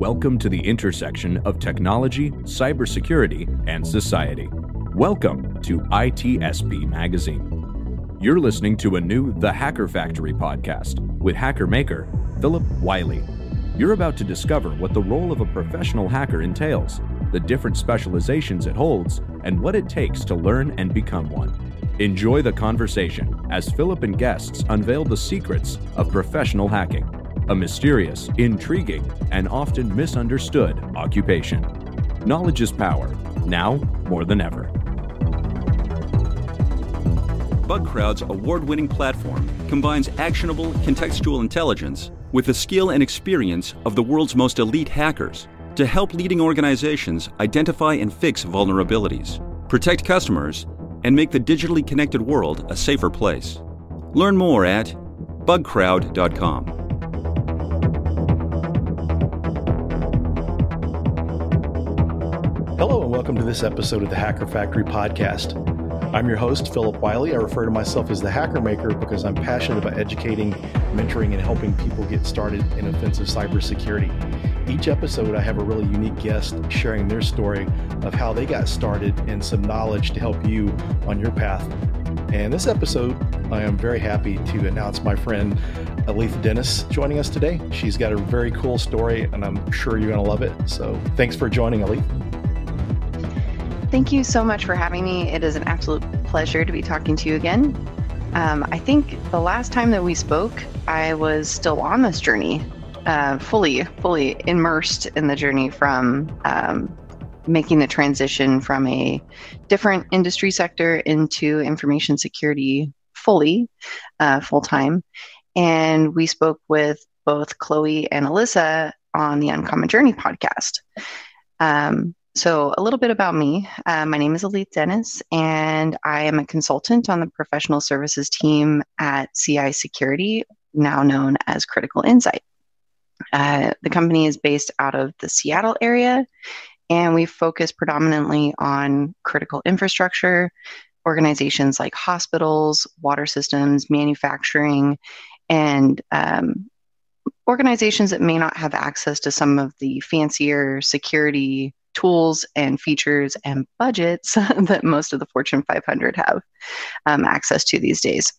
Welcome to the intersection of technology, cybersecurity, and society. Welcome to ITSP Magazine. You're listening to a new The Hacker Factory podcast with hacker maker Phillip Wylie. You're about to discover what the role of a professional hacker entails, the different specializations it holds, and what it takes to learn and become one. Enjoy the conversation as Phillip and guests unveil the secrets of professional hacking, a mysterious, intriguing, and often misunderstood occupation. Knowledge is power, now more than ever. BugCrowd's award-winning platform combines actionable contextual intelligence with the skill and experience of the world's most elite hackers to help leading organizations identify and fix vulnerabilities, protect customers, and make the digitally connected world a safer place. Learn more at bugcrowd.com. Hello and welcome to this episode of the Hacker Factory podcast. I'm your host, Phillip Wylie. I refer to myself as the hacker maker because I'm passionate about educating, mentoring, and helping people get started in offensive cybersecurity. Each episode, I have a really unique guest sharing their story of how they got started and some knowledge to help you on your path. And this episode, I am very happy to announce my friend Alethe Denis joining us today. She's got a very cool story, and I'm sure you're going to love it. So thanks for joining, Alethe. Thank you so much for having me. It is an absolute pleasure to be talking to you again. I think the last time that we spoke, I was still on this journey, fully immersed in the journey from making the transition from a different industry sector into information security full-time. And we spoke with both Chloe and Alyssa on the Uncommon Journey podcast. So a little bit about me. My name is Alethe Denis, and I am a consultant on the professional services team at CI Security, now known as Critical Insight. The company is based out of the Seattle area, and we focus predominantly on critical infrastructure, organizations like hospitals, water systems, manufacturing, and organizations that may not have access to some of the fancier security tools and features and budgets that most of the Fortune 500 have access to these days.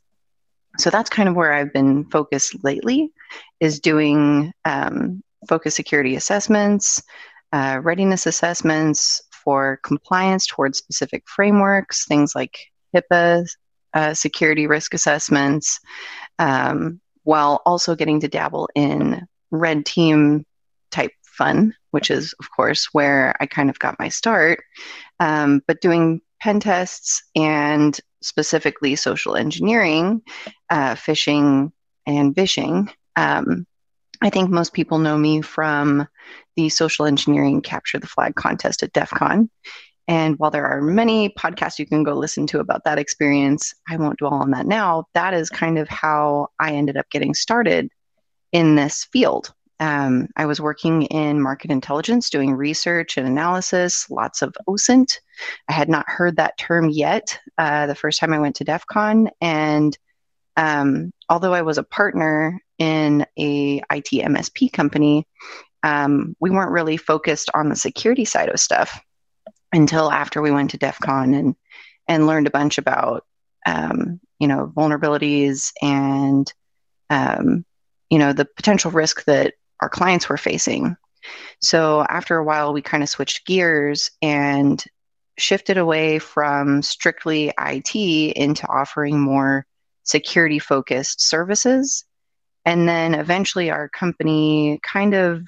So that's kind of where I've been focused lately, is doing focus security assessments, readiness assessments for compliance towards specific frameworks, things like HIPAA, security risk assessments, while also getting to dabble in red team type fun, which is, of course, where I kind of got my start, but doing pen tests and specifically social engineering, phishing, and vishing. I think most people know me from the social engineering Capture the Flag contest at DEF CON. And while there are many podcasts you can go listen to about that experience, I won't dwell on that now. That is kind of how I ended up getting started in this field. I was working in market intelligence, doing research and analysis, lots of OSINT. I had not heard that term yet the first time I went to DEF CON. And although I was a partner in a IT MSP company, we weren't really focused on the security side of stuff until after we went to DEF CON and learned a bunch about, vulnerabilities and, the potential risk that our clients were facing. So after a while, we kind of switched gears and shifted away from strictly IT into offering more security-focused services. And then eventually our company kind of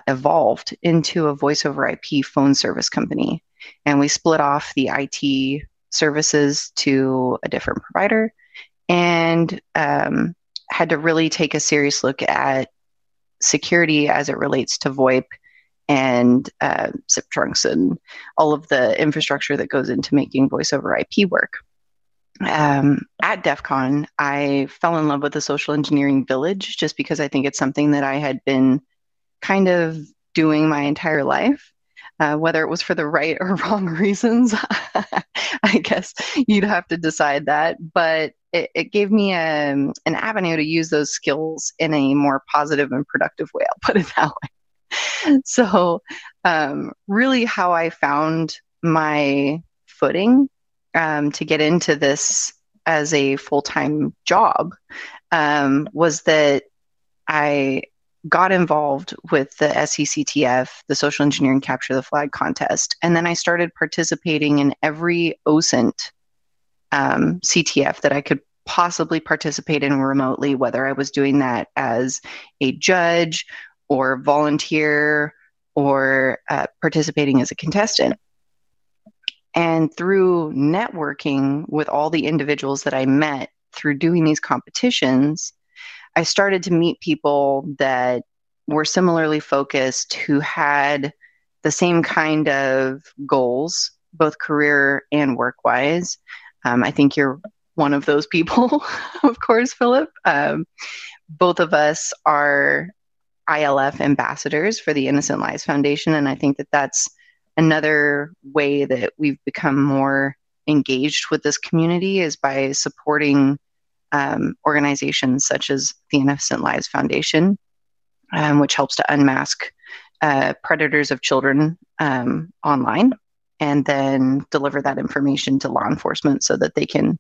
evolved into a voice over IP phone service company. And we split off the IT services to a different provider and had to really take a serious look at security as it relates to VoIP and zip trunks and all of the infrastructure that goes into making voice over IP work. At DEF CON, I fell in love with the social engineering village just because I think it's something that I had been kind of doing my entire life. Whether it was for the right or wrong reasons, I guess you'd have to decide that. But it gave me an avenue to use those skills in a more positive and productive way. I'll put it that way. So, really, how I found my footing to get into this as a full-time job was that I got involved with the SCCTF, the Social Engineering Capture the Flag contest, and then I started participating in every OSINT CTF that I could possibly participate in remotely, whether I was doing that as a judge or volunteer or participating as a contestant. And through networking with all the individuals that I met through doing these competitions, I started to meet people that were similarly focused, who had the same kind of goals, both career and work-wise. I think you're one of those people, of course, Phillip. Both of us are ILF ambassadors for the Innocent Lives Foundation, and I think that that's another way that we've become more engaged with this community is by supporting organizations such as the Innocent Lives Foundation, which helps to unmask predators of children online and then deliver that information to law enforcement so that they can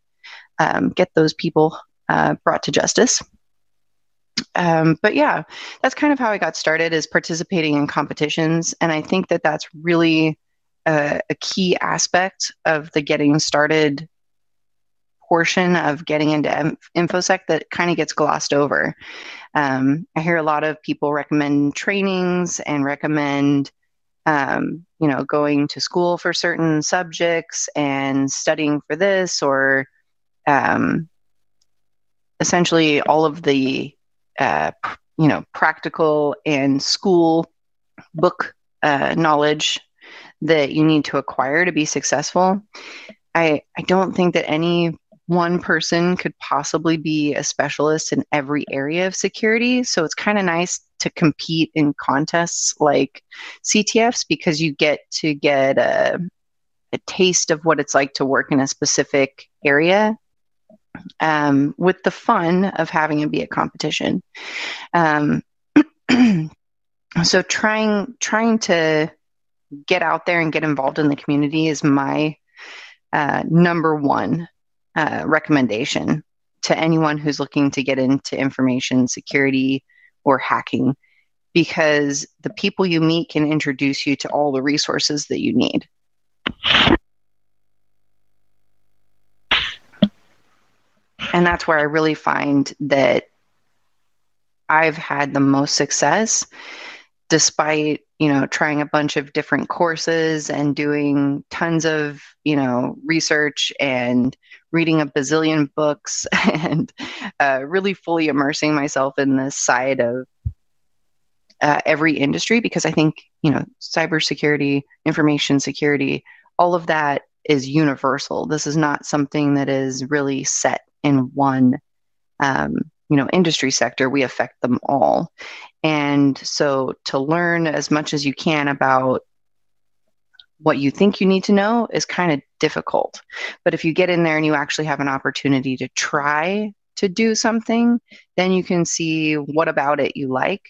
get those people brought to justice. But yeah, that's kind of how I got started, is participating in competitions. And I think that that's really a key aspect of the getting started portion of getting into InfoSec that kind of gets glossed over. I hear a lot of people recommend trainings and recommend going to school for certain subjects and studying for this, or essentially all of the practical and school book knowledge that you need to acquire to be successful. I don't think that any one person could possibly be a specialist in every area of security. So it's kind of nice to compete in contests like CTFs, because you get to get a taste of what it's like to work in a specific area, with the fun of having it be a competition. So trying to get out there and get involved in the community is my number one recommendation to anyone who's looking to get into information security or hacking, because the people you meet can introduce you to all the resources that you need. And that's where I really find that I've had the most success, despite, trying a bunch of different courses and doing tons of, research and reading a bazillion books and really fully immersing myself in this side of every industry, because I think, cybersecurity, information security, all of that is universal. This is not something that is really set in one, industry sector. We affect them all. And so to learn as much as you can about what you think you need to know is kind of difficult. But if you get in there and you actually have an opportunity to try to do something, then you can see what about it you like,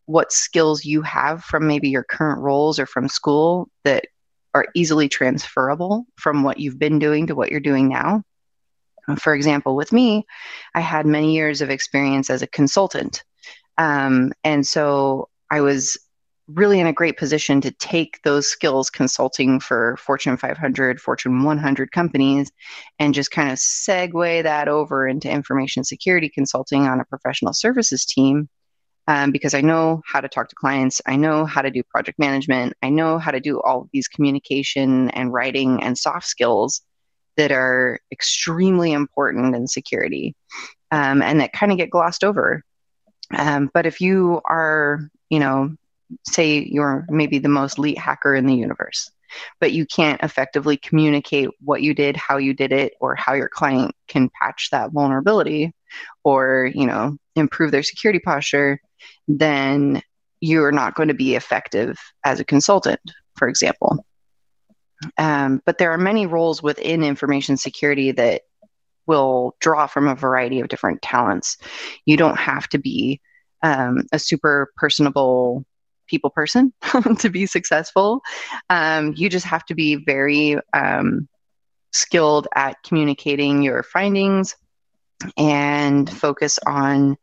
what skills you have from maybe your current roles or from school that are easily transferable from what you've been doing to what you're doing now. For example, with me, I had many years of experience as a consultant. And so I was really in a great position to take those skills consulting for Fortune 500, Fortune 100 companies, and just kind of segue that over into information security consulting on a professional services team, because I know how to talk to clients. I know how to do project management. I know how to do all of these communication and writing and soft skills that are extremely important in security, and that kind of get glossed over. But if you are, say you're maybe the most elite hacker in the universe, but you can't effectively communicate what you did, how you did it, or how your client can patch that vulnerability or, improve their security posture, then you're not going to be effective as a consultant, for example. But there are many roles within information security that will draw from a variety of different talents. You don't have to be a super personable people person to be successful. You just have to be very skilled at communicating your findings and focus on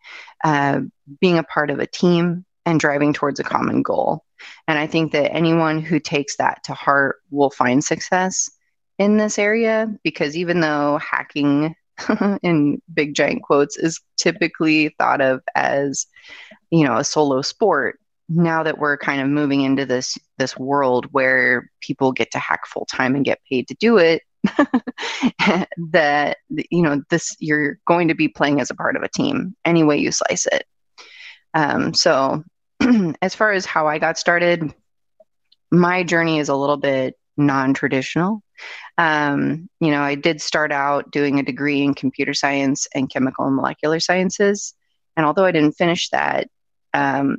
being a part of a team and driving towards a common goal. And I think that anyone who takes that to heart will find success in this area, because even though hacking in big giant quotes is typically thought of as, a solo sport, now that we're kind of moving into this world where people get to hack full time and get paid to do it, that you're going to be playing as a part of a team any way you slice it. So as far as how I got started, my journey is a little bit non-traditional. I did start out doing a degree in computer science and chemical and molecular sciences. And although I didn't finish that,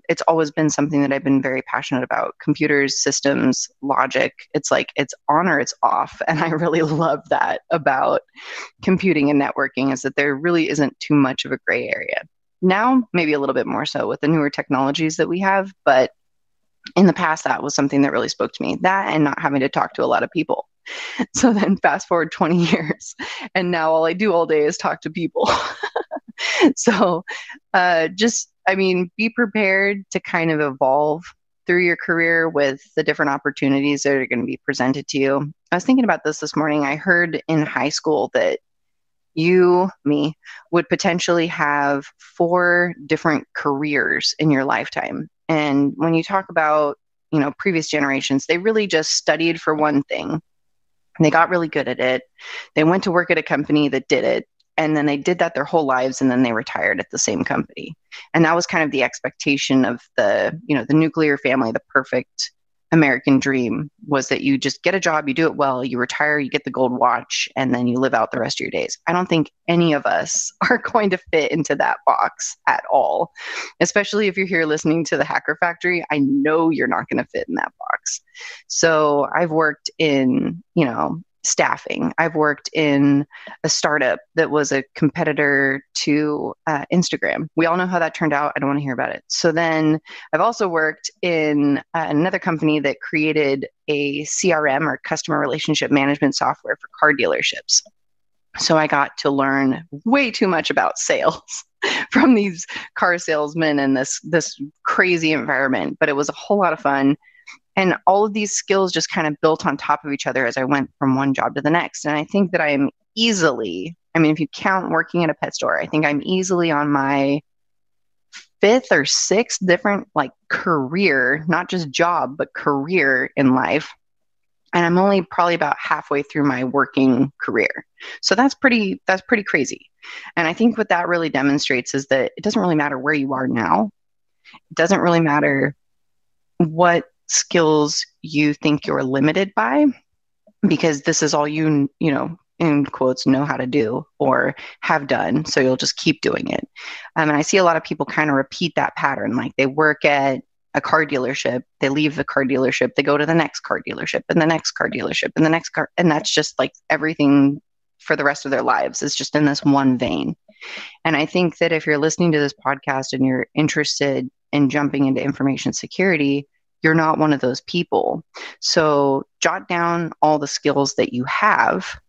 it's always been something that I've been very passionate about. Computers, systems, logic. It's like it's on or it's off. And I really love that about computing and networking, is that there really isn't too much of a gray area. Now, maybe a little bit more so with the newer technologies that we have. But in the past, that was something that really spoke to me. That and not having to talk to a lot of people. So then fast forward 20 years, and now all I do all day is talk to people. So be prepared to kind of evolve through your career with the different opportunities that are going to be presented to you. I was thinking about this morning. I heard in high school that me, would potentially have 4 different careers in your lifetime. And when you talk about, previous generations, they really just studied for one thing. They got really good at it. They went to work at a company that did it. And then they did that their whole lives, and then they retired at the same company. And that was kind of the expectation of the nuclear family, the perfect American dream, was that you just get a job, you do it well, you retire, you get the gold watch, and then you live out the rest of your days. I don't think any of us are going to fit into that box at all, especially if you're here listening to the Hacker Factory. I know you're not going to fit in that box. So I've worked in, staffing. I've worked in a startup that was a competitor to Instagram. We all know how that turned out. I don't want to hear about it. So then I've also worked in another company that created a CRM, or customer relationship management software, for car dealerships. So I got to learn way too much about sales from these car salesmen in this crazy environment, but it was a whole lot of fun. And all of these skills just kind of built on top of each other as I went from one job to the next. And I think that I am easily, if you count working at a pet store, I think I'm easily on my 5th or 6th different career, not just job, but career in life. And I'm only probably about halfway through my working career. So that's pretty crazy. And I think what that really demonstrates is that it doesn't really matter where you are now. It doesn't really matter what skills you think you're limited by, because this is all you in quotes, know how to do or have done. So you'll just keep doing it. And I see a lot of people kind of repeat that pattern. Like they work at a car dealership, they leave the car dealership, they go to the next car dealership and the next car dealership and the next car. And that's just like everything for the rest of their lives is just in this one vein. And I think that if you're listening to this podcast and you're interested in jumping into information security, you're not one of those people. So jot down all the skills that you have,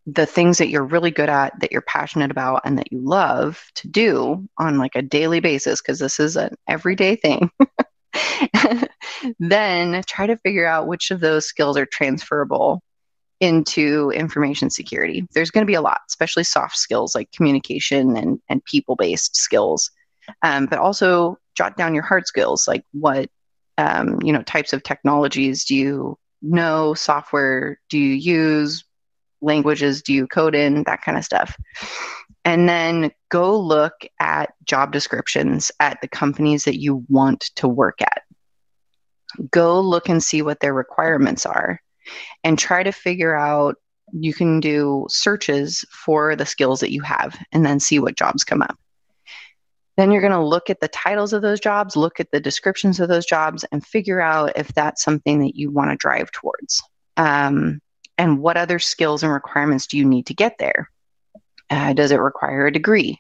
the things that you're really good at, that you're passionate about, and that you love to do on like a daily basis, because this is an everyday thing. Then try to figure out which of those skills are transferable into information security. There's going to be a lot, especially soft skills like communication and people-based skills. But also jot down your hard skills, like what types of technologies do you know, software do you use, languages do you code in, that kind of stuff. And then go look at job descriptions at the companies that you want to work at. Go look and see what their requirements are and try to figure out, you can do searches for the skills that you have and then see what jobs come up. Then you're going to look at the titles of those jobs, look at the descriptions of those jobs, and figure out if that's something that you want to drive towards. And what other skills and requirements do you need to get there? Does it require a degree?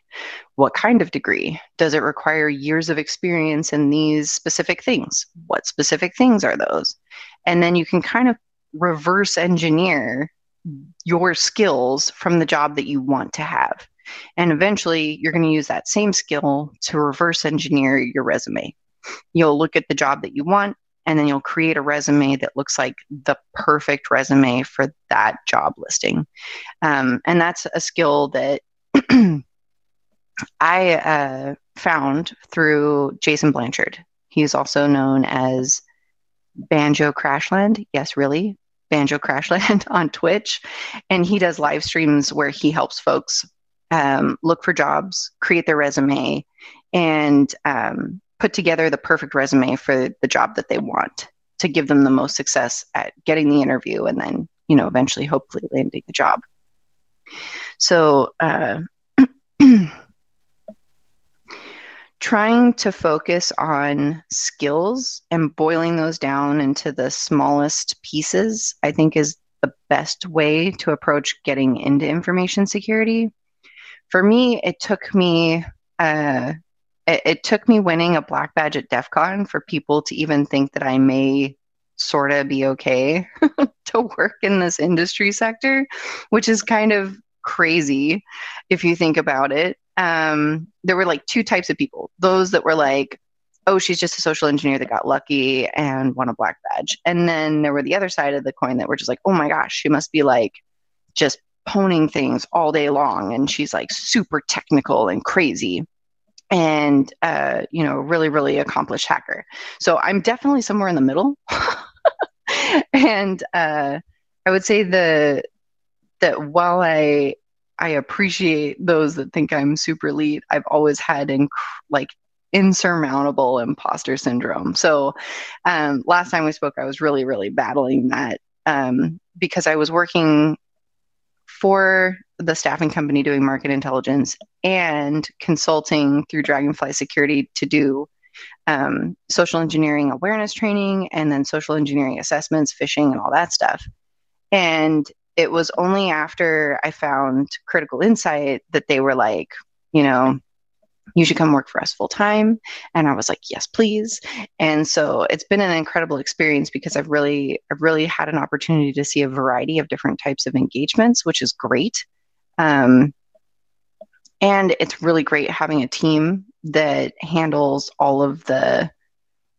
What kind of degree? Does it require years of experience in these specific things? What specific things are those? And then you can kind of reverse engineer your skills from the job that you want to have. And eventually, you're going to use that same skill to reverse engineer your resume. You'll look at the job that you want, and then you'll create a resume that looks like the perfect resume for that job listing. And that's a skill that I found through Jason Blanchard. He's also known as Banjo Crashland. Yes, really, Banjo Crashland on Twitch. And he does live streams where he helps folks look for jobs, create their resume, and put together the perfect resume for the job that they want to give them the most success at getting the interview and then, eventually, hopefully landing the job. So trying to focus on skills and boiling those down into the smallest pieces, I think, is the best way to approach getting into information security. For me, it took me winning a black badge at DEF CON for people to even think that I may sort of be okay to work in this industry sector, which is kind of crazy if you think about it. There were like two types of people. Those that were like, oh, she's just a social engineer that got lucky and won a black badge. And then there were the other side of the coin that were just like, oh my gosh, she must be like just honing things all day long. And she's like super technical and crazy and, really, really accomplished hacker. So I'm definitely somewhere in the middle. And I would say that while I appreciate those that think I'm super elite, I've always had insurmountable imposter syndrome. So last time we spoke, I was really, really battling that because I was working for the staffing company doing market intelligence and consulting through Dragonfly Security to do social engineering awareness training and then social engineering assessments, phishing, and all that stuff. And it was only after I found Critical Insight that they were like, you should come work for us full time. And I was like, yes, please. And so it's been an incredible experience because I've really had an opportunity to see a variety of different types of engagements, which is great. And it's really great having a team that handles all of the,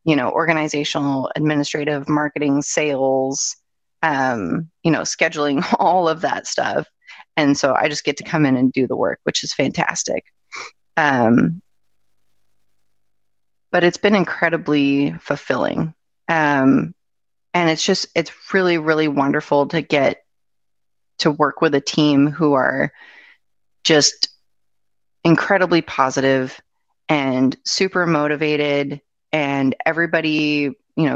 organizational, administrative, marketing, sales, scheduling, all of that stuff. And so I just get to come in and do the work, which is fantastic. But it's been incredibly fulfilling. And it's really, really wonderful to get to work with a team who are just incredibly positive and super motivated, and everybody,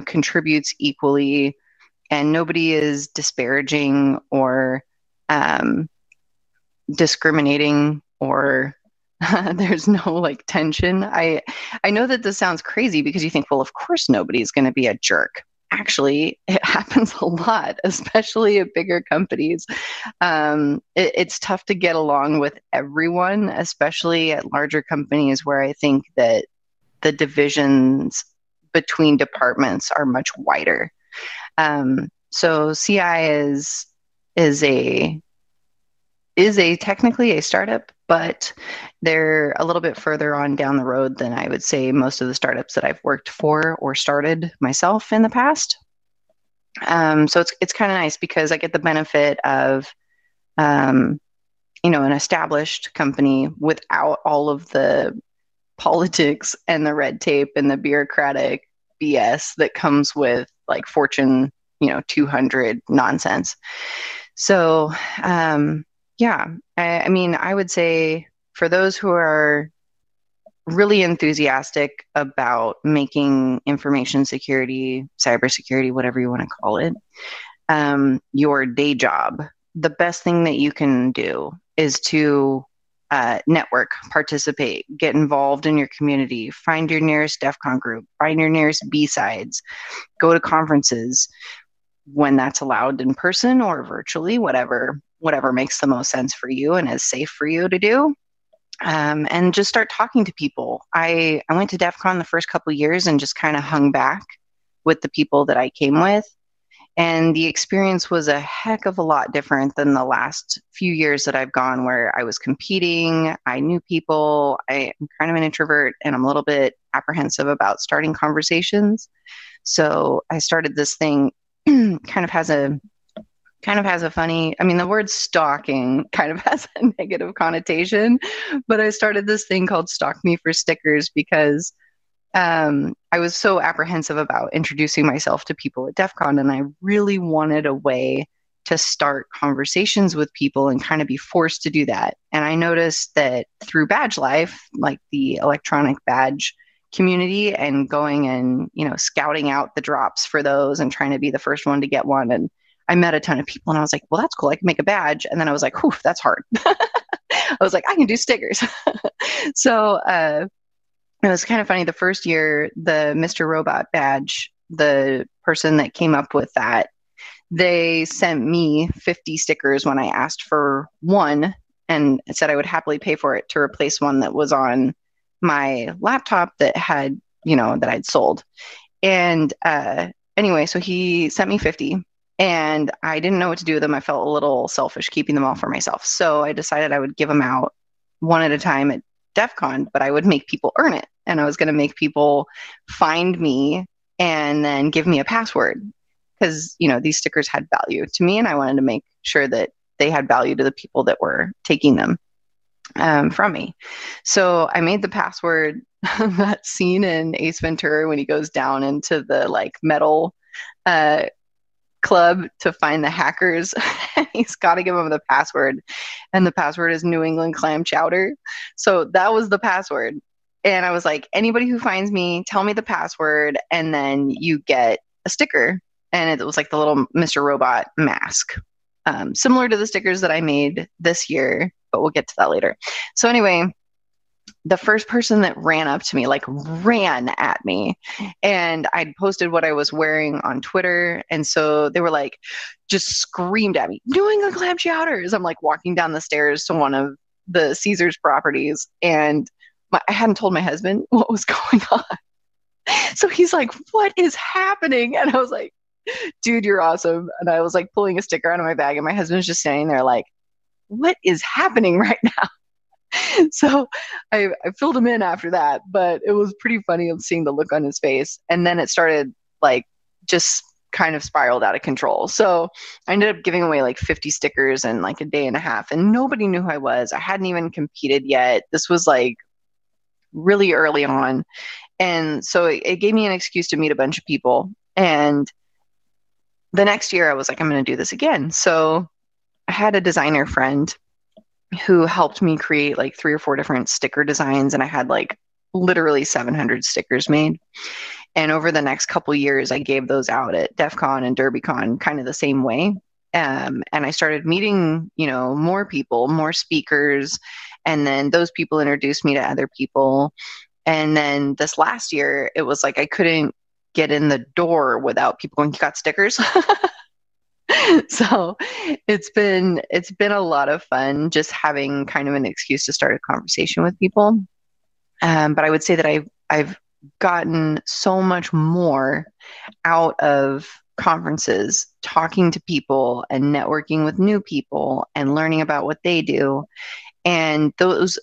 contributes equally, and nobody is disparaging or discriminating or there's no tension. I know that this sounds crazy because you think, well, of course nobody's going to be a jerk. Actually, it happens a lot, especially at bigger companies. It's tough to get along with everyone, especially at larger companies where I think that the divisions between departments are much wider. So CI is technically a startup, but they're a little bit further on down the road than I would say most of the startups that I've worked for or started myself in the past. So it's kind of nice because I get the benefit of, an established company without all of the politics and the red tape and the bureaucratic BS that comes with Fortune, 200 nonsense. So, yeah, I mean, I would say for those who are really enthusiastic about making information security, cybersecurity, whatever you want to call it, your day job, the best thing that you can do is to network, participate, get involved in your community, find your nearest DEF CON group, find your nearest B-sides, go to conferences when that's allowed in person or virtually, whatever whatever makes the most sense for you and is safe for you to do. And just start talking to people. I went to DEF CON the first couple of years and just kind of hung back with the people that I came with. And the experience was a heck of a lot different than the last few years that I've gone where I was competing. I knew people. I'm kind of an introvert and I'm a little bit apprehensive about starting conversations. So I started this thing kind of has a funny, I mean, the word stalking kind of has a negative connotation, but I started this thing called Stalk Me for Stickers because I was so apprehensive about introducing myself to people at DEF CON, and I really wanted a way to start conversations with people and kind of be forced to do that. And I noticed that through Badge Life, like the electronic badge community, and going and, scouting out the drops for those and trying to be the first one to get one. And I met a ton of people and I was like, well, that's cool. I can make a badge. And then I was like, whew, that's hard. I was like, I can do stickers. So, it was kind of funny. The first year, the Mr. Robot badge, the person that came up with that, they sent me 50 stickers when I asked for one and said I would happily pay for it to replace one that was on my laptop that had, that I'd sold. And anyway, so he sent me 50 and I didn't know what to do with them. I felt a little selfish keeping them all for myself. So I decided I would give them out one at a time at DEF CON, but I would make people earn it. And I was going to make people find me and then give me a password because, these stickers had value to me and I wanted to make sure that they had value to the people that were taking them from me. So I made the password, that scene in Ace Ventura when he goes down into the metal club to find the hackers. He's got to give them the password. And the password is New England clam chowder. So that was the password. And I was like, anybody who finds me, tell me the password, and then you get a sticker. And it was like the little Mr. Robot mask, similar to the stickers that I made this year, but we'll get to that later. So anyway, the first person that ran up to me, ran at me, and I'd posted what I was wearing on Twitter. And so they were just screamed at me, New England clam chowders. I'm walking down the stairs to one of the Caesars properties, and I hadn't told my husband what was going on. So he's like, what is happening? And I was like, dude, you're awesome. And I was pulling a sticker out of my bag, and my husband's just standing there what is happening right now? So I filled him in after that, but it was pretty funny seeing the look on his face. And then it started just kind of spiraled out of control. So I ended up giving away 50 stickers in a day and a half, and nobody knew who I was. I hadn't even competed yet. This was really early on. And so it gave me an excuse to meet a bunch of people. And the next year I was like, I'm going to do this again. So I had a designer friend who helped me create 3 or 4 different sticker designs. And I had literally 700 stickers made. And over the next couple years, I gave those out at DEF CON and DerbyCon kind of the same way. And I started meeting, more people, more speakers. And then those people introduced me to other people. And then this last year, it was I couldn't get in the door without people going, you got stickers? So it's been a lot of fun just having kind of an excuse to start a conversation with people. But I would say that I've gotten so much more out of conferences, talking to people and networking with new people and learning about what they do. And those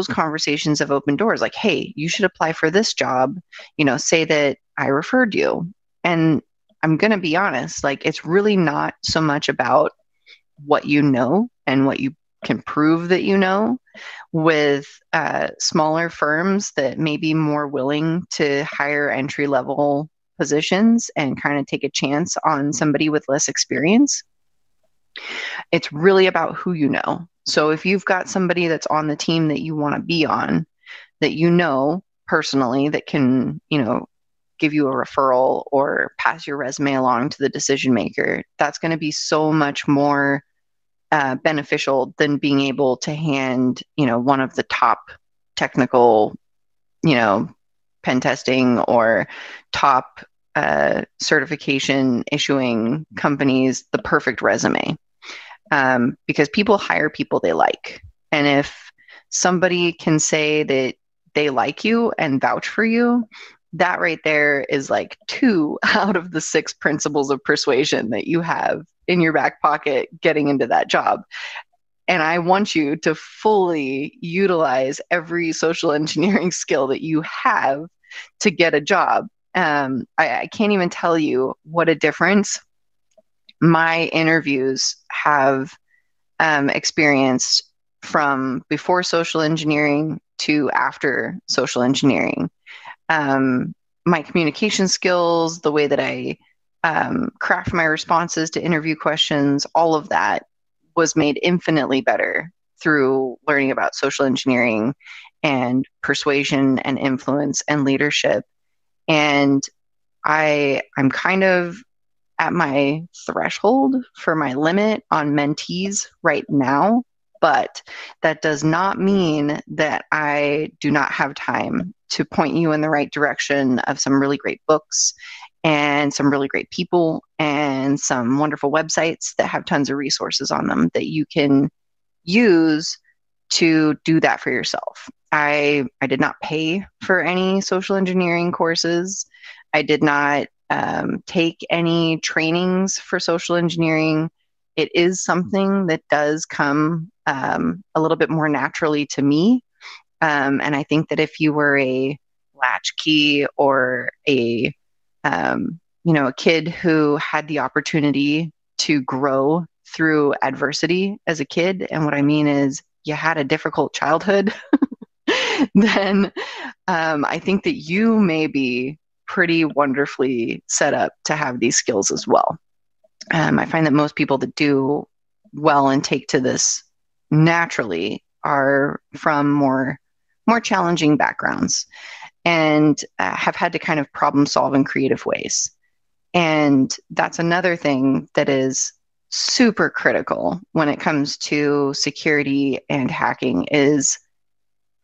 conversations have opened doors hey, you should apply for this job, say that I referred you. And I'm going to be honest, it's really not so much about what you know and what you can prove that you know. With smaller firms that may be more willing to hire entry-level positions and kind of take a chance on somebody with less experience, it's really about who you know. So if you've got somebody that's on the team that you want to be on, that you know personally, that can, give you a referral or pass your resume along to the decision maker, that's going to be so much more beneficial than being able to hand, one of the top technical, pen testing or top certification issuing companies the perfect resume. because people hire people they like. And if somebody can say that they like you and vouch for you, that right there is like 2 out of the 6 principles of persuasion that you have in your back pocket getting into that job. And I want you to fully utilize every social engineering skill that you have to get a job. I can't even tell you what a difference my interviews have experienced from before social engineering to after social engineering. My communication skills, the way that I craft my responses to interview questions, all of that was made infinitely better through learning about social engineering and persuasion and influence and leadership. And I'm kind of at my threshold for my limit on mentees right now, but that does not mean that I do not have time to point you in the right direction of some really great books and some really great people and some wonderful websites that have tons of resources on them that you can use to do that for yourself. I did not pay for any social engineering courses. I did not take any trainings for social engineering. It is something that does come a little bit more naturally to me. And I think that if you were a latchkey or a kid who had the opportunity to grow through adversity as a kid, and what I mean is you had a difficult childhood, then I think that you may be pretty wonderfully set up to have these skills as well. I find that most people that do well and take to this naturally are from more challenging backgrounds and have had to kind of problem solve in creative ways. And that's another thing that is super critical when it comes to security and hacking is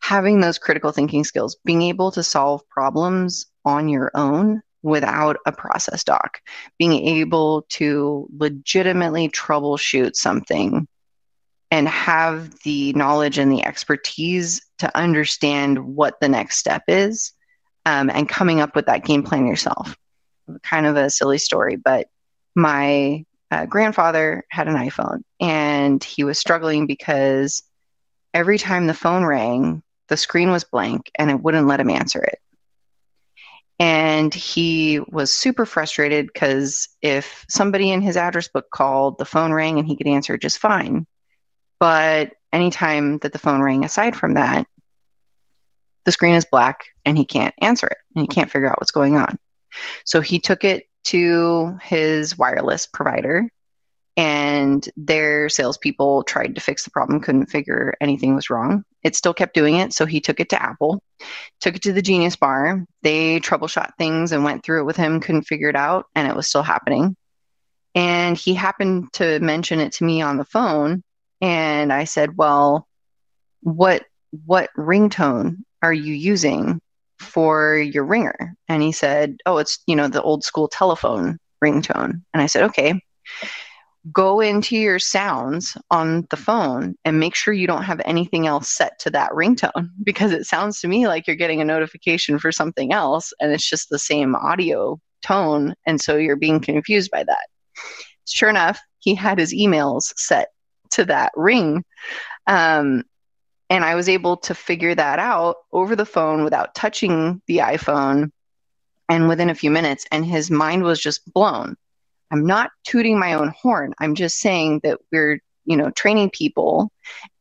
having those critical thinking skills, being able to solve problems on your own without a process doc, being able to legitimately troubleshoot something and have the knowledge and the expertise to understand what the next step is, and coming up with that game plan yourself. Kind of a silly story, but my grandfather had an iPhone and he was struggling because every time the phone rang, the screen was blank and it wouldn't let him answer it. And he was super frustrated because if somebody in his address book called, the phone rang and he could answer just fine. But anytime that the phone rang aside from that, the screen is black and he can't answer it and he can't figure out what's going on. So he took it to his wireless provider and their salespeople tried to fix the problem, couldn't figure anything was wrong. It still kept doing it. So he took it to Apple, took it to the Genius Bar. They troubleshot things and went through it with him, couldn't figure it out, and it was still happening. And he happened to mention it to me on the phone. And I said, well, what ringtone are you using for your ringer? And he said, oh, it's, the old school telephone ringtone. And I said, okay, go into your sounds on the phone and make sure you don't have anything else set to that ringtone, because it sounds to me like you're getting a notification for something else and it's just the same audio tone. And so you're being confused by that. Sure enough, he had his emails set to that ring. And I was able to figure that out over the phone without touching the iPhone and within a few minutes, and his mind was just blown. I'm not tooting my own horn. I'm just saying that we're, training people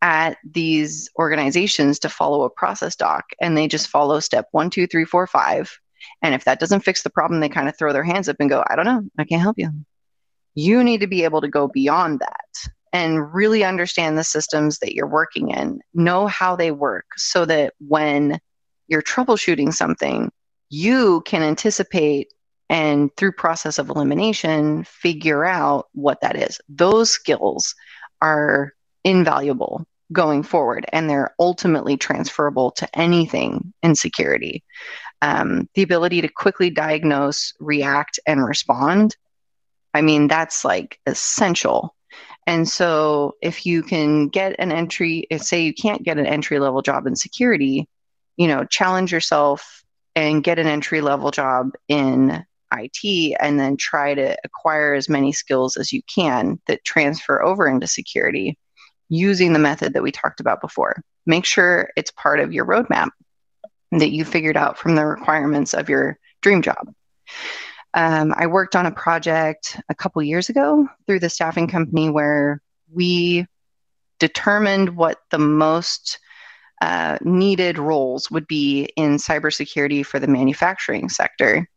at these organizations to follow a process doc, and they just follow step 1, 2, 3, 4, 5. And if that doesn't fix the problem, they kind of throw their hands up and go, I don't know, I can't help you. You need to be able to go beyond that and really understand the systems that you're working in, know how they work so that when you're troubleshooting something, you can anticipate and through process of elimination, figure out what that is. Those skills are invaluable going forward, and they're ultimately transferable to anything in security. The ability to quickly diagnose, react, and respond, that's like essential. And so if you can get an entry, say you can't get an entry level job in security, challenge yourself and get an entry level job in IT, and then try to acquire as many skills as you can that transfer over into security using the method that we talked about before. Make sure it's part of your roadmap that you figured out from the requirements of your dream job. I worked on a project a couple years ago through the staffing company where we determined what the most needed roles would be in cybersecurity for the manufacturing sector.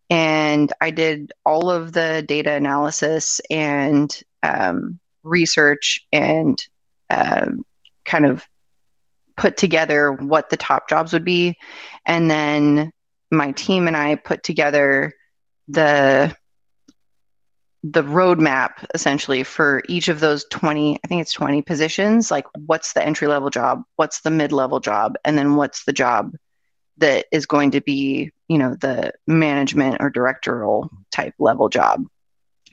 And I did all of the data analysis and research and kind of put together what the top jobs would be. And then my team and I put together the roadmap essentially for each of those 20, I think it's 20 positions, like what's the entry level job, what's the mid-level job, and then what's the job that is going to be, the management or directorial type level job.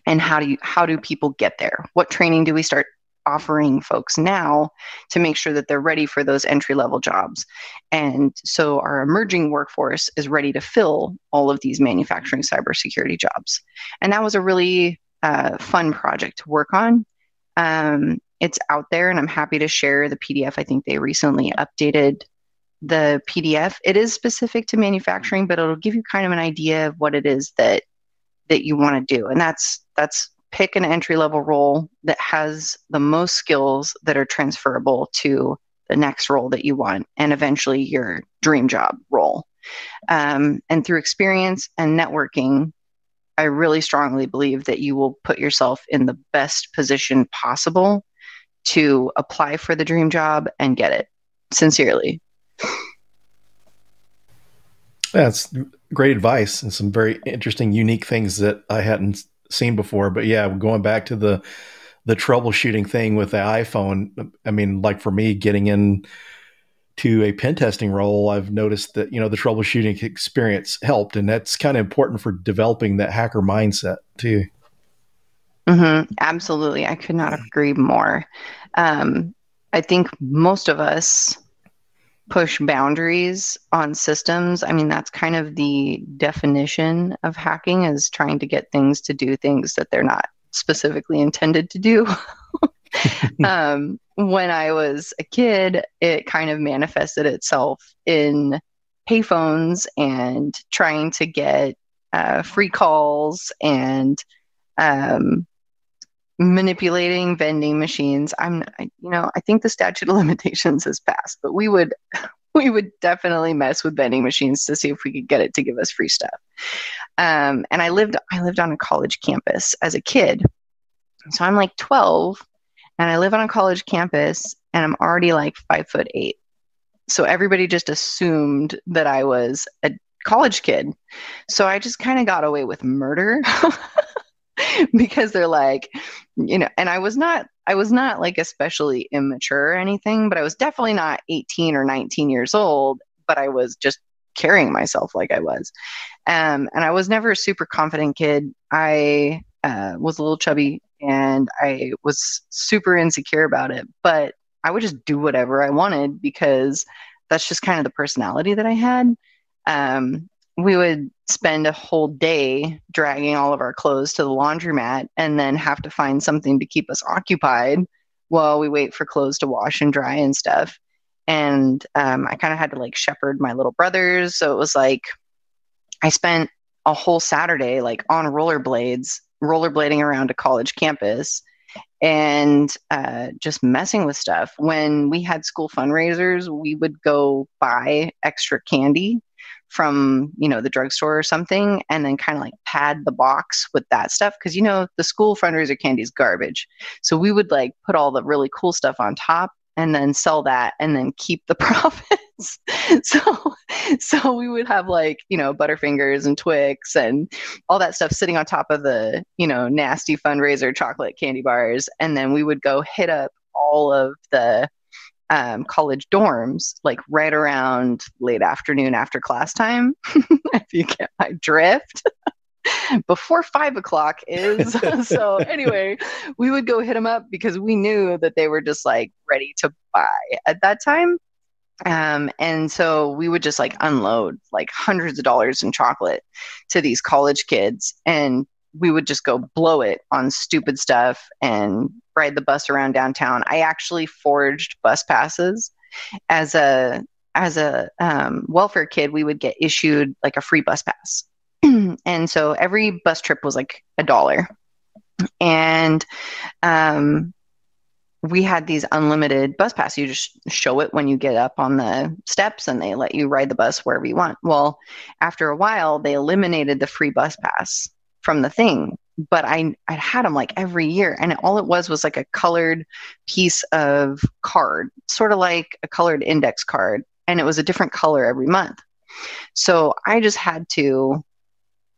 And how do people get there? What training do we start offering folks now to make sure that they're ready for those entry level jobs? And so our emerging workforce is ready to fill all of these manufacturing cybersecurity jobs. And that was a really fun project to work on. It's out there, and I'm happy to share the PDF. I think they recently updated the PDF. It is specific to manufacturing, but it'll give you kind of an idea of what it is that you want to do. And that's pick an entry-level role that has the most skills that are transferable to the next role that you want, and eventually your dream job role. And through experience and networking, I really strongly believe that you will put yourself in the best position possible to apply for the dream job and get it. Sincerely. That's great advice and some very interesting, unique things that I hadn't seen before. But yeah, going back to the troubleshooting thing with the iPhone, I mean, like for me, getting in to a pen testing role, I've noticed that, the troubleshooting experience helped. And that's kind of important for developing that hacker mindset too. Mm-hmm. Absolutely. I could not agree more. I think most of us push boundaries on systems. I mean, that's kind of the definition of hacking, is trying to get things to do things that they're not specifically intended to do. When I was a kid, it kind of manifested itself in payphones and trying to get free calls and manipulating vending machines. I think the statute of limitations has passed, but we would definitely mess with vending machines to see if we could get it to give us free stuff. And I lived on a college campus as a kid. So I'm like 12 and I live on a college campus and I'm already like 5'8". So everybody just assumed that I was a college kid. So I just kind of got away with murder. Because they're like, and I was not like especially immature or anything, but I was definitely not 18 or 19 years old, but I was just carrying myself like I was. And I was never a super confident kid. I was a little chubby and I was super insecure about it, but I would just do whatever I wanted because that's just kind of the personality that I had. We would spend a whole day dragging all of our clothes to the laundromat and then have to find something to keep us occupied while we wait for clothes to wash and dry and stuff. And I kind of had to like shepherd my little brothers. So it was like I spent a whole Saturday like on rollerblading around a college campus and just messing with stuff. When we had school fundraisers, we would go buy extra candy from, the drugstore or something, and then kind of like pad the box with that stuff. Cause the school fundraiser candy is garbage. So we would like put all the really cool stuff on top and then sell that and then keep the profits. So we would have like, Butterfingers and Twix and all that stuff sitting on top of the, nasty fundraiser chocolate candy bars. And then we would go hit up all of the college dorms, like right around late afternoon after class time, if you get my drift. before 5 o'clock is. So anyway, we would go hit them up because we knew that they were just like ready to buy at that time. And so we would just like unload like hundreds of dollars in chocolate to these college kids, and we would just go blow it on stupid stuff and ride the bus around downtown. I actually forged bus passes as a welfare kid. We would get issued like a free bus pass. And so every bus trip was like $1. And we had these unlimited bus passes. You just show it when you get up on the steps and they let you ride the bus wherever you want. Well, after a while, they eliminated the free bus pass from the thing. But I'd had them like every year. And all it was like a colored piece of card, sort of like a colored index card. And it was a different color every month. So I just had to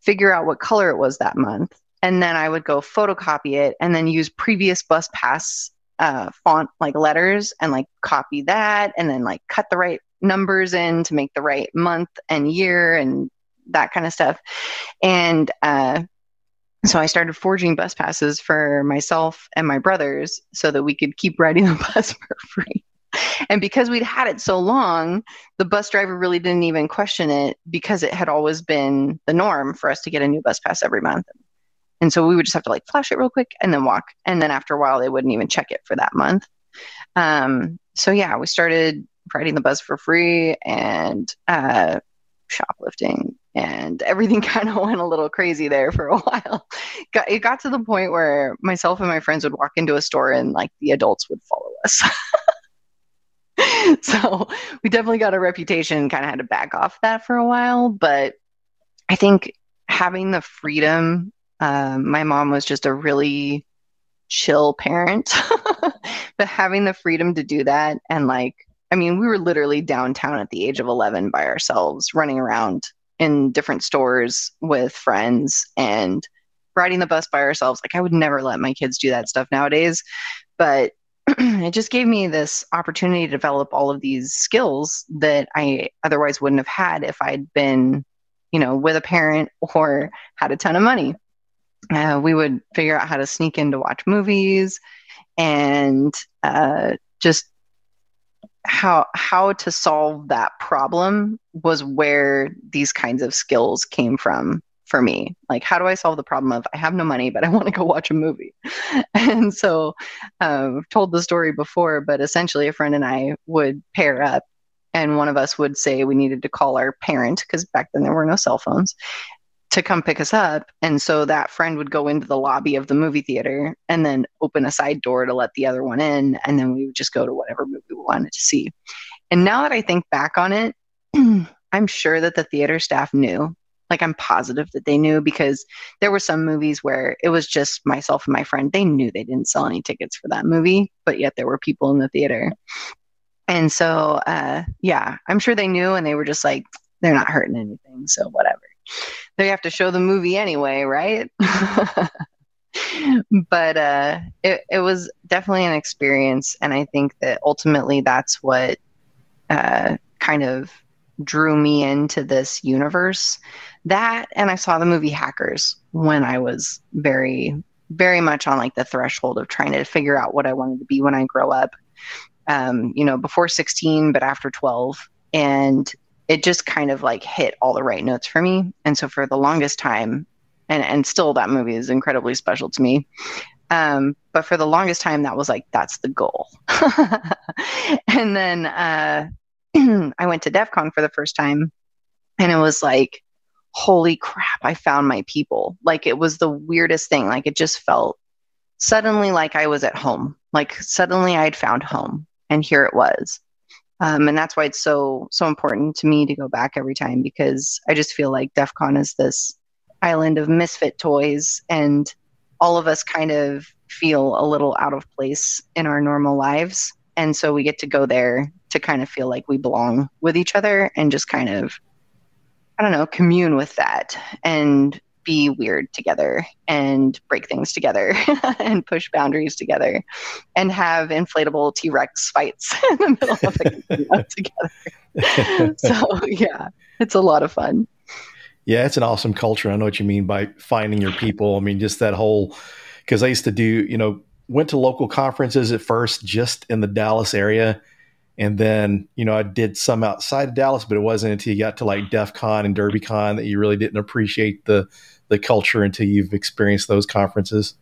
figure out what color it was that month. And then I would go photocopy it and then use previous bus pass font, like letters, and like copy that and then like cut the right numbers in to make the right month and year and that kind of stuff. And so I started forging bus passes for myself and my brothers so that we could keep riding the bus for free. And because we'd had it so long, the bus driver really didn't even question it because it had always been the norm for us to get a new bus pass every month. And so we would just have to like flash it real quick and then walk. And then after a while, they wouldn't even check it for that month. So yeah, we started riding the bus for free and shoplifting, and everything kind of went a little crazy there for a while. It got to the point where myself and my friends would walk into a store and like the adults would follow us. So we definitely got a reputation, kind of had to back off that for a while. But I think having the freedom, my mom was just a really chill parent, but having the freedom to do that. And like, I mean, we were literally downtown at the age of 11 by ourselves, running around in different stores with friends and riding the bus by ourselves. Like I would never let my kids do that stuff nowadays, but it just gave me this opportunity to develop all of these skills that I otherwise wouldn't have had if I'd been, with a parent or had a ton of money. We would figure out how to sneak in to watch movies and just how to solve that problem was where these kinds of skills came from for me. Like, how do I solve the problem of I have no money, but I want to go watch a movie? And so I've told the story before, but essentially a friend and I would pair up and one of us would say we needed to call our parent, because back then there were no cell phones, to come pick us up. And so that friend would go into the lobby of the movie theater and then open a side door to let the other one in. And then we would just go to whatever movie we wanted to see. And now that I think back on it, I'm sure that the theater staff knew. Like, I'm positive that they knew, because there were some movies where it was just myself and my friend. They knew they didn't sell any tickets for that movie, but yet there were people in the theater. And so, yeah, I'm sure they knew, and they were just like, they're not hurting anything, so whatever. They have to show the movie anyway, right? But it was definitely an experience, and I think that ultimately that's what kind of drew me into this universe. That, and I saw the movie Hackers when I was very, very much on like the threshold of trying to figure out what I wanted to be when I grow up. Before 16, but after 12. And it just kind of like hit all the right notes for me. And so for the longest time, and still that movie is incredibly special to me. But for the longest time, that was like, that's the goal. And then I went to DEF CON for the first time, and it was like, holy crap, I found my people. Like, it was the weirdest thing. Like, it just felt suddenly like I was at home. Like, suddenly I'd found home, and here it was. And that's why it's so important to me to go back every time, because I just feel like DEF CON is this island of misfit toys, and all of us kind of feel a little out of place in our normal lives. And so we get to go there to kind of feel like we belong with each other and just kind of, I don't know, commune with that and be weird together and break things together and push boundaries together and have inflatable T-Rex fights in the middle of the together. So yeah, it's a lot of fun. Yeah, it's an awesome culture. I know what you mean by finding your people. I mean, just that whole, because I used to do, went to local conferences at first just in the Dallas area. And then, I did some outside of Dallas, but it wasn't until you got to like DEF CON and DerbyCon that you really didn't appreciate the culture until you've experienced those conferences.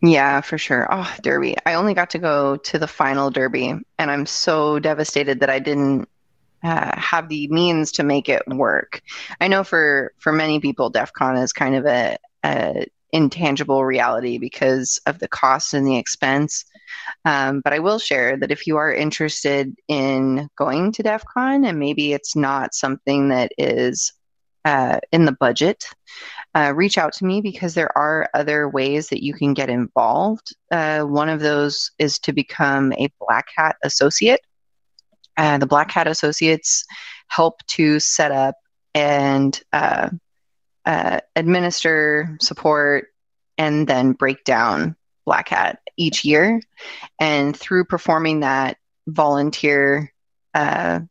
Yeah, for sure. Oh, Derby. I only got to go to the final Derby, and I'm so devastated that I didn't have the means to make it work. I know for many people, DEF CON is kind of a intangible reality because of the cost and the expense. But I will share that if you are interested in going to DEF CON and maybe it's not something that is in the budget, reach out to me because there are other ways that you can get involved. One of those is to become a Black Hat Associate. The Black Hat Associates help to set up and administer, support, and then break down Black Hat each year. And through performing that volunteer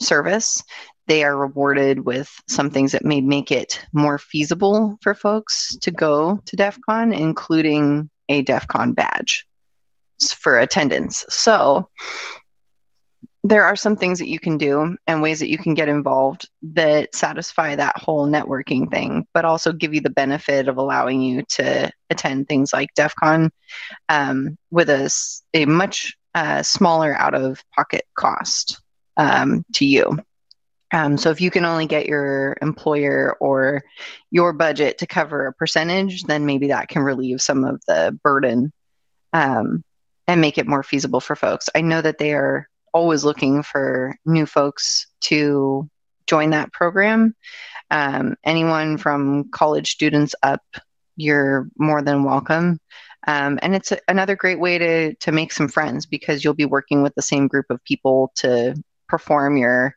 service, they are rewarded with some things that may make it more feasible for folks to go to DEF CON, including a DEF CON badge for attendance. So there are some things that you can do and ways that you can get involved that satisfy that whole networking thing, but also give you the benefit of allowing you to attend things like DEF CON with a much smaller out-of-pocket cost to you. So if you can only get your employer or your budget to cover a percentage, then maybe that can relieve some of the burden and make it more feasible for folks. I know that they are always looking for new folks to join that program. Anyone from college students up, you're more than welcome. And it's another great way to make some friends because you'll be working with the same group of people to perform your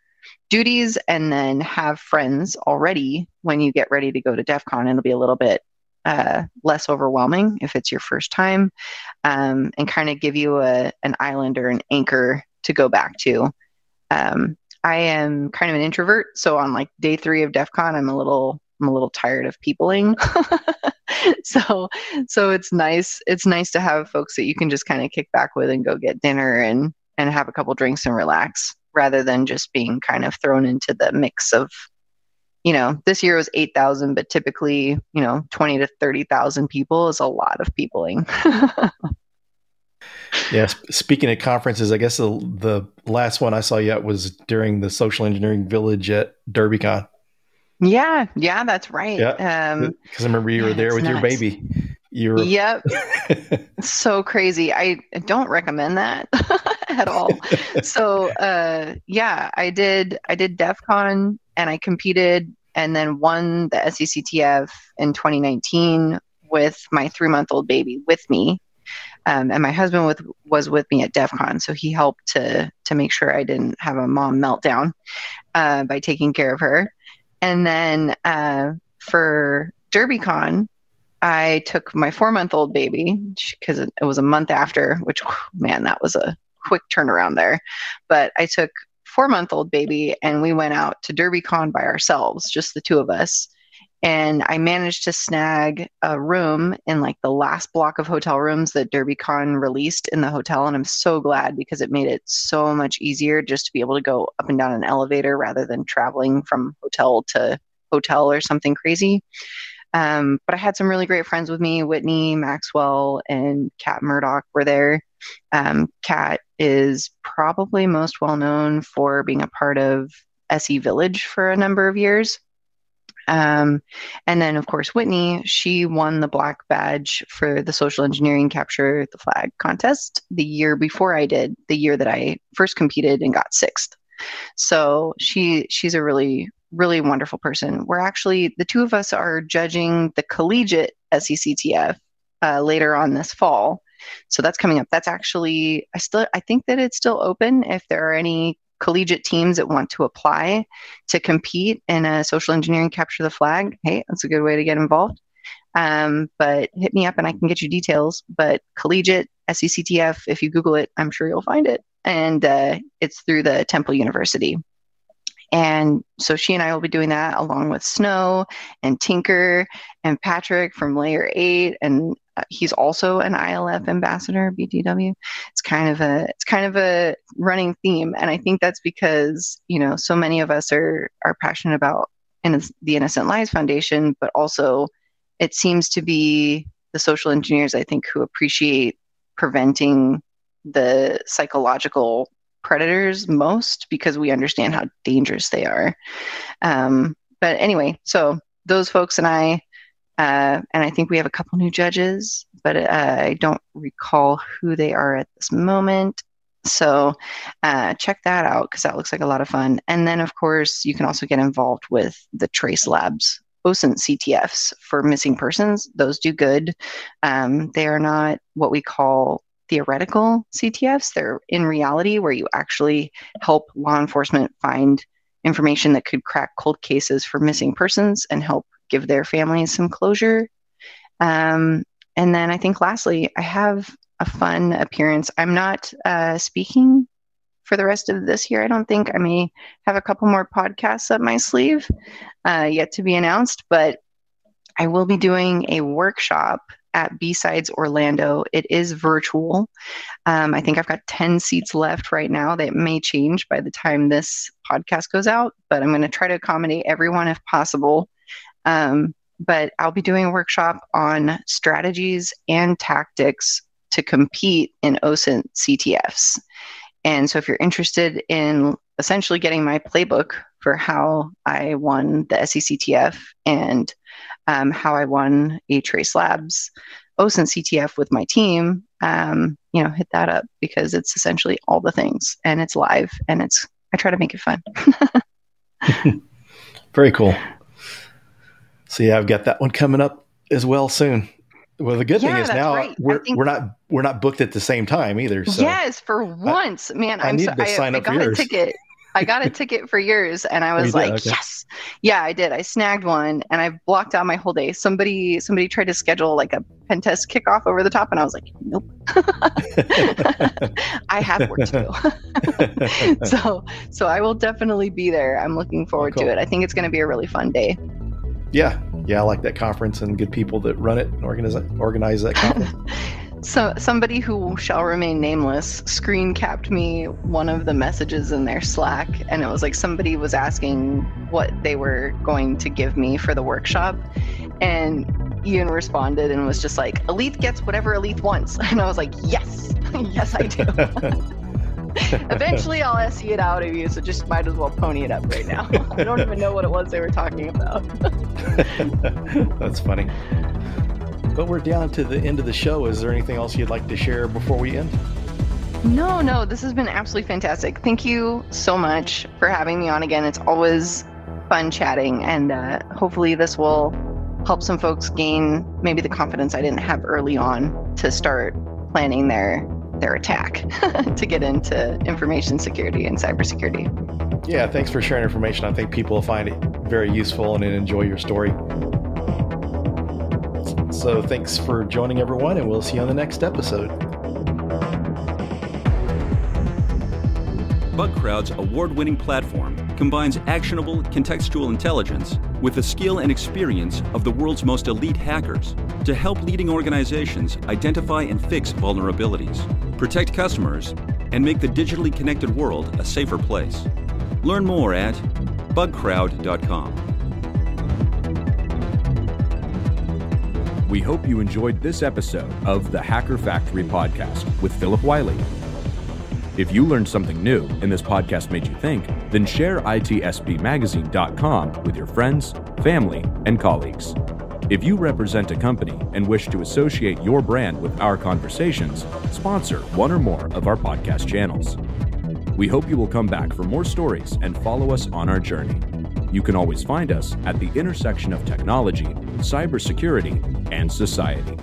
duties and then have friends already when you get ready to go to DEF CON. It'll be a little bit less overwhelming if it's your first time, and kind of give you an island or an anchor to go back to. I am kind of an introvert, so on like day 3 of DEF CON, I'm a little tired of peopling. so it's nice to have folks that you can just kind of kick back with and go get dinner and have a couple drinks and relax, rather than just being kind of thrown into the mix of, this year was 8,000, but typically, 20 to 30,000 people is a lot of peopling. Yeah. Speaking of conferences, I guess the last one I saw yet was during the Social Engineering Village at DerbyCon. Yeah, that's right. Yeah, because I remember you were there with your baby. Yep. So crazy. I don't recommend that at all. So I did DEF CON and I competed and then won the SECTF in 2019 with my 3-month-old baby with me. And my husband was with me at DEF CON, so he helped to make sure I didn't have a mom meltdown by taking care of her. And then for DerbyCon, I took my 4-month-old baby because it was a month after, which, man, that was a quick turnaround there. But I took 4-month-old baby and we went out to DerbyCon by ourselves, just the two of us. And I managed to snag a room in like the last block of hotel rooms that DerbyCon released in the hotel. And I'm so glad because it made it so much easier just to be able to go up and down an elevator rather than traveling from hotel to hotel or something crazy. But I had some really great friends with me. Whitney, Maxwell, and Kat Murdoch were there. Kat is probably most well known for being a part of SE Village for a number of years. And then, of course, Whitney, she won the black badge for the social engineering capture the flag contest the year before I did, the year that I first competed and got 6th. So she's a really, really wonderful person. We're actually, the two of us are judging the collegiate SECTF later on this fall. So that's coming up. That's actually, I think that it's still open if there are any collegiate teams that want to apply to compete in a social engineering capture the flag. Hey, that's a good way to get involved. But hit me up and I can get you details. But collegiate SECTF, if you Google it, I'm sure you'll find it. And it's through the Temple University. And so she and I will be doing that along with Snow and Tinker and Patrick from Layer 8. And he's also an ILF ambassador, BTW. It's kind of a running theme. And I think that's because, so many of us are passionate about the Innocent Lives Foundation, but also it seems to be the social engineers, I think, who appreciate preventing the psychological predators most because we understand how dangerous they are. But anyway, so those folks and I think we have a couple new judges, but I don't recall who they are at this moment. So check that out because that looks like a lot of fun. And then, of course, you can also get involved with the Trace Labs OSINT CTFs for missing persons. Those do good. They are not what we call theoretical CTFs. They're in reality where you actually help law enforcement find information that could crack cold cases for missing persons and help give their families some closure. And then I think lastly, I have a fun appearance. I'm not speaking for the rest of this year. I don't think. I may have a couple more podcasts up my sleeve yet to be announced, but I will be doing a workshop at B-Sides Orlando. It is virtual. I think I've got 10 seats left right now. That may change by the time this podcast goes out, but I'm going to try to accommodate everyone if possible. But I'll be doing a workshop on strategies and tactics to compete in OSINT CTFs. And so if you're interested in essentially getting my playbook for how I won the SECTF and how I won a Trace Labs OSINT CTF with my team, hit that up because it's essentially all the things and it's live and I try to make it fun. Very cool. So yeah, I've got that one coming up as well soon. Well, the good thing is now right. we're not booked at the same time either. So yes, for once, man, I got a ticket. I got a ticket for yours, and I was like, okay. Yes, yeah, I did. I snagged one, and I blocked out my whole day. Somebody tried to schedule like a pen test kickoff over the top, and I was like, nope. I have work to do. So I will definitely be there. I'm looking forward to it. I think it's going to be a really fun day. Yeah, I like that conference and good people that run it and organize that conference. So somebody who shall remain nameless screen capped me one of the messages in their Slack, and it was like somebody was asking what they were going to give me for the workshop, and Ian responded and was just like, Alethe gets whatever Alethe wants. And I was like, yes, yes I do. Eventually I'll SE it out of you, so just might as well pony it up right now. I don't even know what it was they were talking about. That's funny. But we're down to the end of the show. Is there anything else you'd like to share before we end? No, this has been absolutely fantastic. Thank you so much for having me on again. It's always fun chatting, and hopefully this will help some folks gain maybe the confidence I didn't have early on to start planning their attack to get into information security and cybersecurity. Yeah, thanks for sharing information. I think people will find it very useful and enjoy your story. So thanks for joining, everyone, and we'll see you on the next episode. BugCrowd's award-winning platform combines actionable contextual intelligence with the skill and experience of the world's most elite hackers to help leading organizations identify and fix vulnerabilities, protect customers, and make the digitally connected world a safer place. Learn more at bugcrowd.com. We hope you enjoyed this episode of the Hacker Factory podcast with Phillip Wylie. If you learned something new and this podcast made you think, then share itspmagazine.com with your friends, family, and colleagues. If you represent a company and wish to associate your brand with our conversations, sponsor one or more of our podcast channels. We hope you will come back for more stories and follow us on our journey. You can always find us at the intersection of technology, cybersecurity, and society.